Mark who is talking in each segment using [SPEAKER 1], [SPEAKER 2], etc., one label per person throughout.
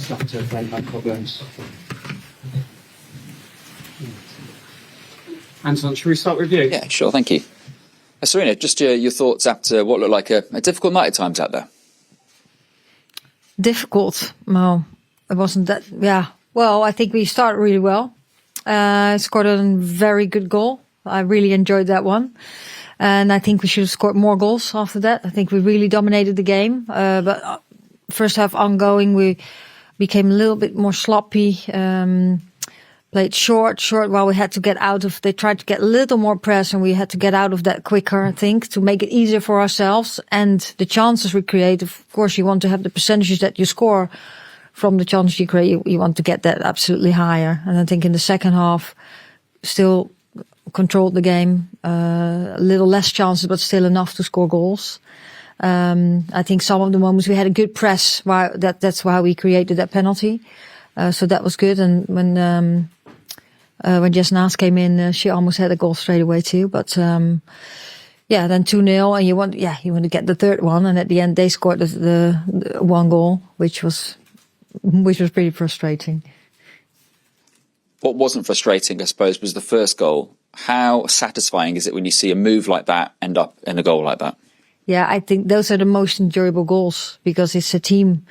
[SPEAKER 1] Starting to find my problems. Anton, should we start with you?
[SPEAKER 2] Yeah, sure, thank you. Sarina, just your thoughts after what looked like a difficult night at times out there.
[SPEAKER 3] Difficult? No, it wasn't that. Yeah. Well, I think we started really well. Scored a very good goal. I really enjoyed that one. And I think we should have scored more goals after that. I think we really dominated the game. But first half ongoing, we became a little bit more sloppy. Played short while we had to get out of, they tried to get a little more press and we had to get out of that quicker, I think, to make it easier for ourselves. And the chances we create, of course, you want to have the percentages that you score from the chances you create. You want to get that absolutely higher. And I think in the second half, still controlled the game, a little less chances, but still enough to score goals. I think some of the moments we had a good press, that's why we created that penalty. So that was good. And when Jess Naas came in, she almost had a goal straight away too. But then 2-0, and you want to get the third one. And at the end, they scored the one goal, which was pretty frustrating.
[SPEAKER 2] What wasn't frustrating, I suppose, was the first goal. How satisfying is it when you see a move like that end up in a goal like that?
[SPEAKER 3] Yeah, I think those are the most enjoyable goals because it's a team.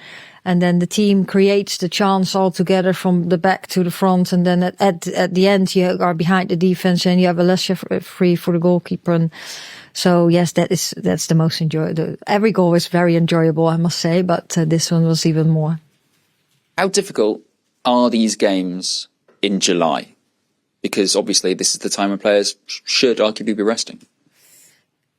[SPEAKER 3] And then the team creates the chance all together from the back to the front. And then at the end, you are behind the defense and you have a less free for the goalkeeper. And so, yes, that's the most enjoyable. Every goal is very enjoyable, I must say, but this one was even more.
[SPEAKER 2] How difficult are these games in July? Because obviously this is the time when players should arguably be resting.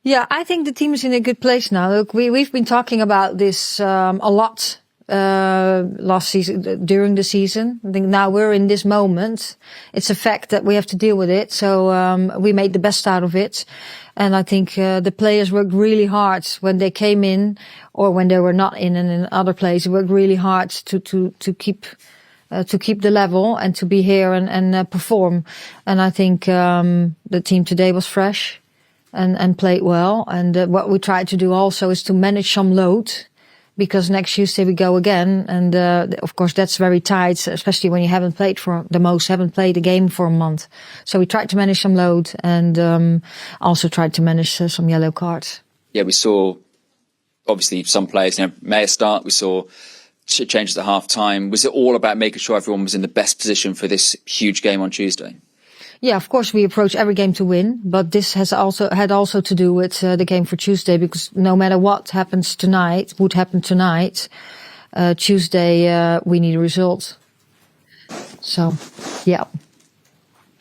[SPEAKER 3] Yeah, I think the team is in a good place now. Look, we've been talking about this a lot last season, during the season. I think now we're in this moment. It's a fact that we have to deal with it. So we made the best out of it. And I think the players worked really hard when they came in or when they were not in and in other places, worked really hard to keep the level and to be here and perform. And I think the team today was fresh and played well. And what we tried to do also is to manage some load, because next Tuesday we go again. And of course that's very tight, especially when you haven't played a game for a month. So we tried to manage some load and also tried to manage some yellow cards.
[SPEAKER 2] Yeah, we saw obviously some players, Meyer start, we saw changes at half time. Was it all about making sure everyone was in the best position for this huge game on Tuesday?
[SPEAKER 3] Yeah, of course we approach every game to win, but this had also to do with the game for Tuesday, because no matter what would happen tonight, Tuesday we need a result. So, yeah.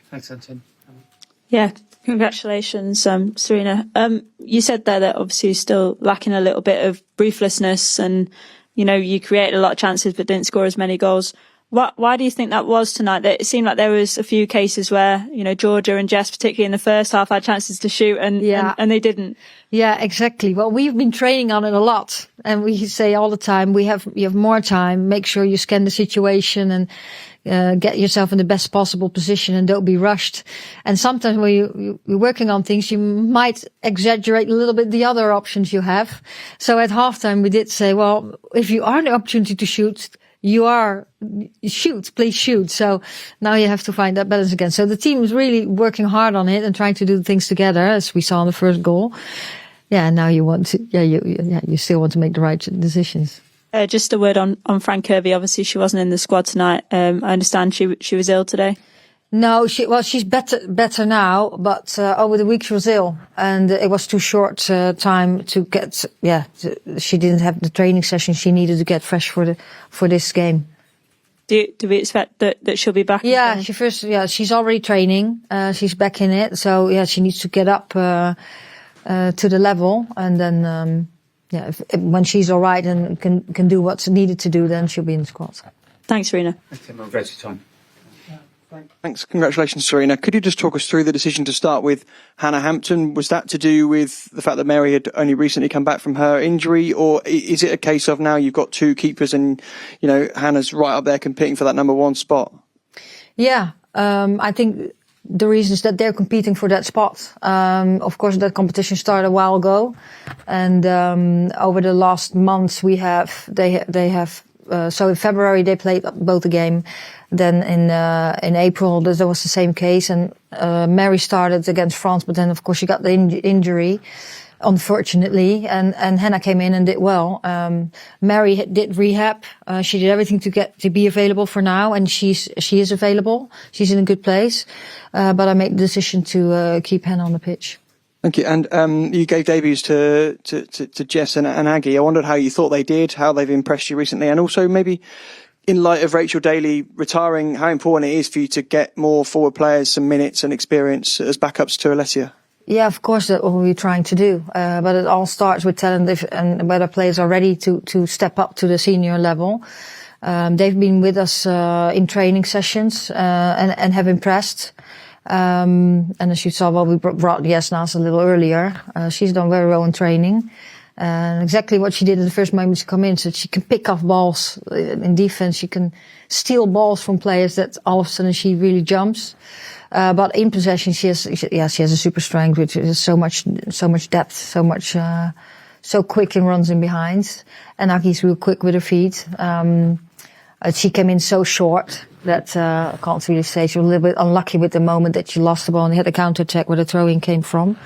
[SPEAKER 1] Thanks, Anton.
[SPEAKER 4] Yeah, congratulations, Sarina. You said there that obviously you're still lacking a little bit of ruthlessness, and you created a lot of chances but didn't score as many goals. Why do you think that was tonight? It seemed like there was a few cases where, Georgia and Jess, particularly in the first half, had chances to shoot and they didn't.
[SPEAKER 3] Yeah, exactly. Well, we've been training on it a lot, and we say all the time, you have more time. Make sure you scan the situation and get yourself in the best possible position and don't be rushed. And sometimes when you're working on things, you might exaggerate a little bit the other options you have. So at halftime, we did say, well, if you are in the opportunity to shoot, please shoot. So now you have to find that balance again. So the team is really working hard on it and trying to do things together, as we saw in the first goal. Yeah, and now you still want to make the right decisions.
[SPEAKER 4] Just a word on Fran Kirby. Obviously, she wasn't in the squad tonight. I understand she was ill today.
[SPEAKER 3] No, she's better now, but over the week she was ill, and it was too short time to get. She didn't have the training session she needed to get fresh for this game.
[SPEAKER 4] Do we expect that she'll be back?
[SPEAKER 3] Yeah, she's already training. She's back in it, so she needs to get up to the level, and then when she's all right and can do what's needed to do, then she'll be in the squad.
[SPEAKER 4] Thanks, Sarina.
[SPEAKER 1] Thanks, Tim. Great time.
[SPEAKER 5] Thanks. Congratulations, Sarina. Could you just talk us through the decision to start with Hannah Hampton? Was that to do with the fact that Mary had only recently come back from her injury, or is it a case of now you've got two keepers and, Hannah's right up there competing for that number one spot? Yeah,
[SPEAKER 3] I think the reason is that they're competing for that spot. Of course, that competition started a while ago, and over the last months they have So in February they played both the game. Then in April there was the same case, and Mary started against France, but then of course she got the injury, unfortunately, and Hannah came in and did well. Mary did rehab. She did everything to be available for now, and she is available. She's in a good place. But I made the decision to keep Hannah on the pitch.
[SPEAKER 5] Thank you. And you gave debuts to Jess and Aggie. I wondered how you thought they did, how they've impressed you recently, and also maybe in light of Rachel Daly retiring, how important it is for you to get more forward players some minutes and experience as backups to Alessia.
[SPEAKER 3] Yeah, of course, that's what we're trying to do. But it all starts with talent and whether players are ready to step up to the senior level. They've been with us in training sessions and have impressed. And as you saw, we brought Jesna's a little earlier. She's done very well in training. And exactly what she did in the first moment to come in, so she can pick off balls in defense. She can steal balls from players that all of a sudden she really jumps. But in possession, she has a super strength, which is so much depth, so quick and runs in behind. And Aggie's real quick with her feet. She came in so short that I can't really say. She was a little bit unlucky with the moment that she lost the ball and had a counter-attack where the throw-in came from.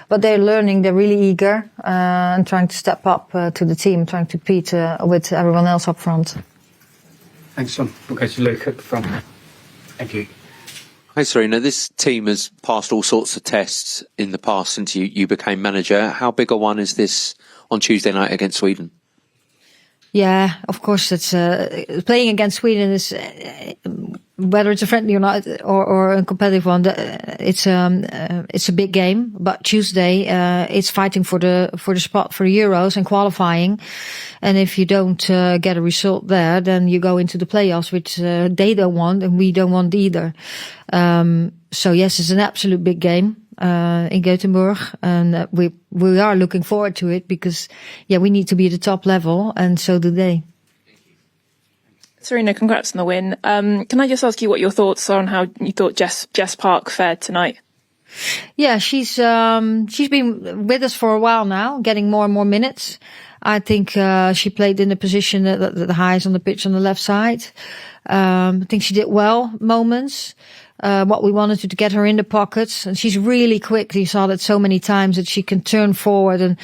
[SPEAKER 3] But they're learning, they're really eager, and trying to step up to the team, trying to compete with everyone else up front.
[SPEAKER 1] Thanks, Tom. We'll go to Luke at the front. Thank you.
[SPEAKER 6] Hi, Sarina. This team has passed all sorts of tests in the past since you became manager. How big a one is this on Tuesday night against Sweden?
[SPEAKER 3] Yeah, of course, it's playing against Sweden is whether it's a friendly or not, or a competitive one. It's a big game. But Tuesday, it's fighting for the spot for the Euros and qualifying. And if you don't get a result there, then you go into the playoffs, which they don't want and we don't want either. So yes, it's an absolute big game in Gothenburg, and we are looking forward to it because we need to be at the top level, and so do they.
[SPEAKER 7] Sarina, congrats on the win. Can I just ask you what your thoughts are on how you thought Jess Park fared tonight?
[SPEAKER 3] Yeah, she's been with us for a while now, getting more and more minutes. I think she played in the position the highest on the pitch on the left side. I think she did well moments. What we wanted to get her in the pockets, and she's really quick. You saw that so many times that she can turn forward and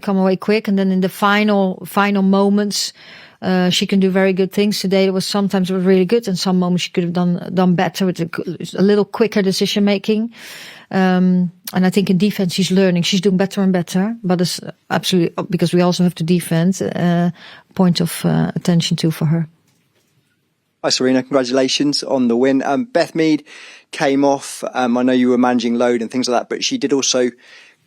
[SPEAKER 3] come away quick. And then in the final moments, she can do very good things. Today it was really good, and some moments she could have done better with a little quicker decision making. And I think in defense she's learning. She's doing better and better. But it's absolutely, because we also have to defend, point of attention too for her.
[SPEAKER 8] Hi, Sarina. Congratulations on the win. Beth Mead came off. I know you were managing load and things like that, but she did also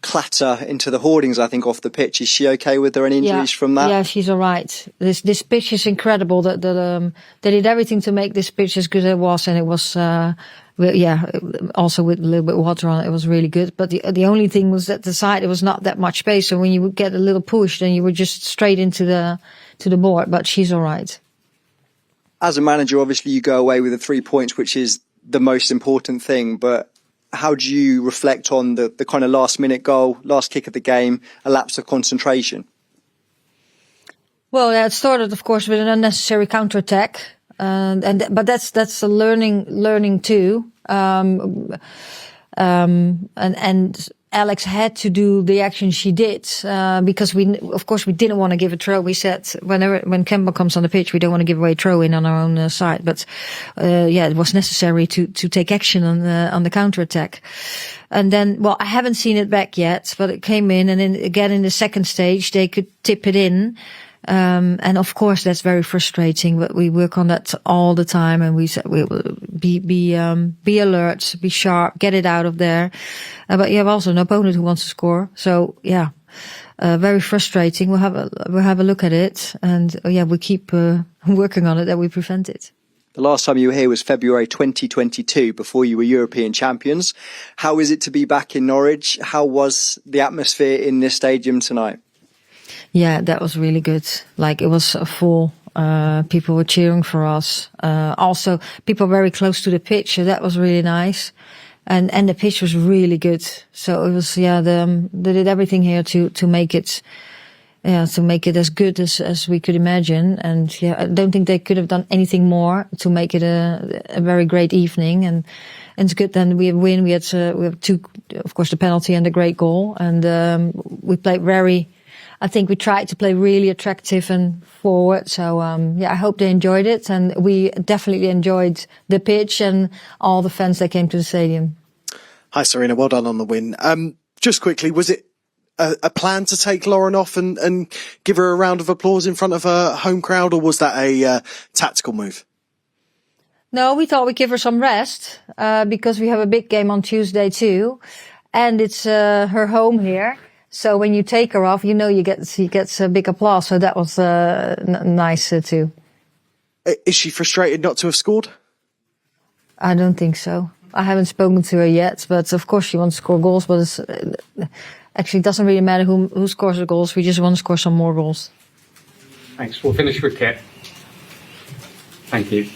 [SPEAKER 8] clatter into the hoardings, I think, off the pitch. Is she okay? Were there any injuries from that?
[SPEAKER 3] Yeah, she's all right. This pitch is incredible. They did everything to make this pitch as good as it was, and it was, also with a little bit of water on it, it was really good. But the only thing was that the side, there was not that much space. So when you would get a little push, then you were just straight into the board. But she's all right.
[SPEAKER 8] As a manager, obviously you go away with the 3 points, which is the most important thing. But how do you reflect on the kind of last minute goal, last kick of the game, a lapse of concentration?
[SPEAKER 3] Well, it started, of course, with an unnecessary counterattack, but that's a learning too. And Alex had to do the action she did, because we didn't want to give a throw. We said when Campbell comes on the pitch, we don't want to give away a throw in on our own side. But, it was necessary to take action on the counter-attack. And then, I haven't seen it back yet, but it came in, and then again in the second stage, they could tip it in. And of course that's very frustrating, but we work on that all the time, and we said we will be alert, be sharp, get it out of there. But you have also an opponent who wants to score. So very frustrating. We'll have a look at it, and we keep working on it that we prevent it.
[SPEAKER 8] The last time you were here was February 2022, before you were European champions. How is it to be back in Norwich? How was the atmosphere in this stadium tonight?
[SPEAKER 3] Yeah, that was really good. Like, it was full. People were cheering for us. Also, people very close to the pitch, so that was really nice. And the pitch was really good. So it was, they did everything here to make it to make it as good as we could imagine. And yeah, I don't think they could have done anything more to make it a very great evening. And it's good. Then we win. We have two, of course, the penalty and the great goal. And we played I think we tried to play really attractive and forward. So I hope they enjoyed it. And we definitely enjoyed the pitch and all the fans that came to the stadium.
[SPEAKER 9] Hi, Sarina. Well done on the win. Just quickly, was it a plan to take Lauren off and give her a round of applause in front of her home crowd, or was that a tactical move?
[SPEAKER 3] No, we thought we'd give her some rest, because we have a big game on Tuesday too. And it's her home here. So when you take her off, she gets a big applause. So that was nice too.
[SPEAKER 9] Is she frustrated not to have scored?
[SPEAKER 3] I don't think so. I haven't spoken to her yet, but of course she wants to score goals. But actually, it doesn't really matter who scores the goals. We just want to score some more goals.
[SPEAKER 1] Thanks. We'll finish with Kit. Thank you.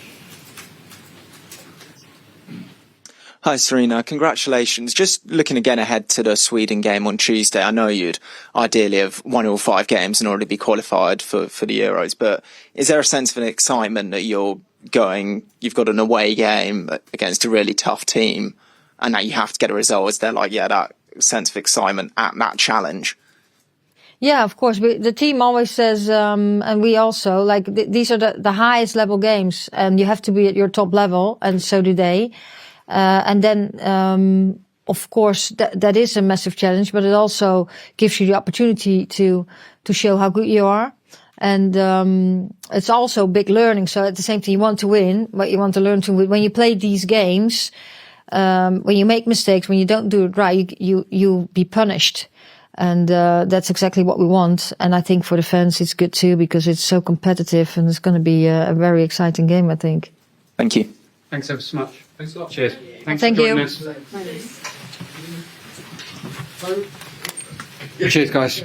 [SPEAKER 10] Hi, Sarina. Congratulations. Just looking again ahead to the Sweden game on Tuesday, I know you'd ideally have won all 5 games and already be qualified for the Euros, but is there a sense of an excitement that you've got an away game against a really tough team and that you have to get a result? Is there that sense of excitement at that challenge?
[SPEAKER 3] Yeah, of course. The team always says, and we also, these are the highest level games and you have to be at your top level, and so do they. And then, of course, that is a massive challenge, but it also gives you the opportunity to show how good you are. And, it's also big learning. So at the same time, you want to win, but you want to learn to win. When you play these games, when you make mistakes, when you don't do it right, you be punished. And, that's exactly what we want. And I think for the fans, it's good too, because it's so competitive and it's going to be a very exciting game, I think.
[SPEAKER 10] Thank you.
[SPEAKER 1] Thanks ever so much. Thanks a lot. Cheers. Thanks
[SPEAKER 3] Thank
[SPEAKER 1] for joining
[SPEAKER 3] you.
[SPEAKER 1] us. Cheers, guys.